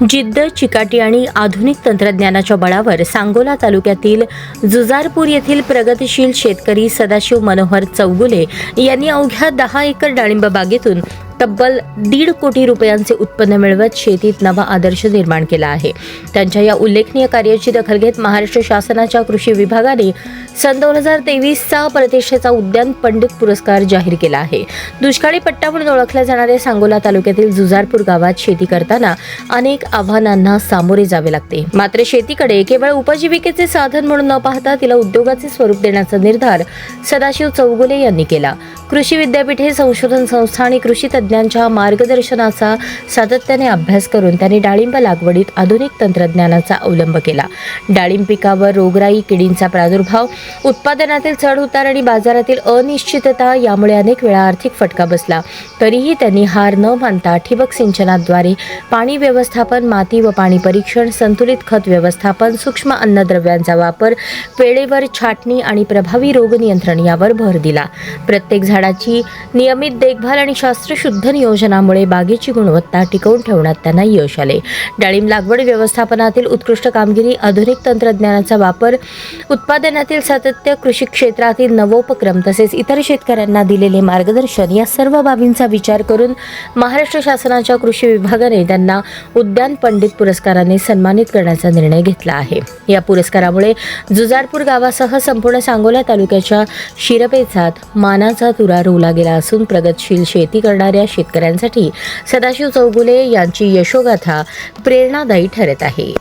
जिद्द, चिकाटी आणि आधुनिक तंत्रज्ञानाच्या बळावर सांगोला तालुक्यातील जुजारपूर येथील प्रगतिशील शेतकरी सदाशिव मनोहर चौगुले यांनी अवघ्या 10 एकर डाळिंब बागेतून तब्बल 1.5 कोटी रुपयांचे उत्पन्न मिळवत शेतीत नवा आदर्श निर्माण केला आहे। त्यांच्या या उल्लेखनीय कार्याची दखल घेत महाराष्ट्र शासनाच्या कृषी विभागाने सन 2023चा प्रतिष्ठेचा उद्यान पंडित पुरस्कार जाहीर केला आहे। दुष्काळी पट्टा म्हणून ओळखल्या जाणाऱ्या सांगोला तालुक्यातील जुजारपूर गावात शेती करताना अनेक आव्हानांना सामोरे जावे लागते। मात्र शेतीकडे केवळ उपजीविकेचे साधन म्हणून न पाहता तिला उद्योगाचे स्वरूप देण्याचा निर्धार सदाशिव चौगुले यांनी केला। कृषी विद्यापीठे, संशोधन संस्था आणि कृषी तज्ञांच्या मार्गदर्शनाचा सातत्याने अभ्यास करून त्यांनी डाळिंब लागवडीत आधुनिक तंत्रज्ञानाचा अवलंब केला। डाळिंब पिकावर रोगराई, किडींचा प्रादुर्भाव, उत्पादनातील चढ-उतार आणि बाजारातील अनिश्चितता यामुळे अनेक वेळा आर्थिक फटका बसला। तरीही त्यांनी हार न मानता ठिबक सिंचनाद्वारे पाणी व्यवस्थापन, माती व पाणी परीक्षण, संतुलित खत व्यवस्थापन, सूक्ष्म अन्नद्रव्यांचा वापर, वेळेवर छाटणी आणि प्रभावी रोग नियंत्रण यावर भर दिला। प्रत्येक झाडाची नियमित देखभाल आणि शास्त्रशुद्ध नियोजनामुळे बागेची गुणवत्ता टिकवून ठेवण्यात त्यांना यश आले। डाळिंब लागवड व्यवस्थापनातील उत्कृष्ट कामगिरी, आधुनिक तंत्रज्ञानाचा वापर, उत्पादनातील सातत्य, कृषी क्षेत्रातील नवोपक्रम तसेच इतर शेतकऱ्यांना दिलेले मार्गदर्शन या सर्व बाबींचा विचार करून महाराष्ट्र शासनाच्या कृषी विभागाने त्यांना उद्यान पंडित पुरस्काराने सन्मानित करण्याचा निर्णय घेतला आहे। या पुरस्कारामुळे जुजारपूर गावासह संपूर्ण सांगोला तालुक्याच्या शिरपेचात मानाचा तुरा रोवला गेला असून प्रगतशील शेती करणाऱ्या शेतकऱ्यांसाठी सदाशिव चौगुले यांची यशोगाथा प्रेरणादायी ठरत आहे।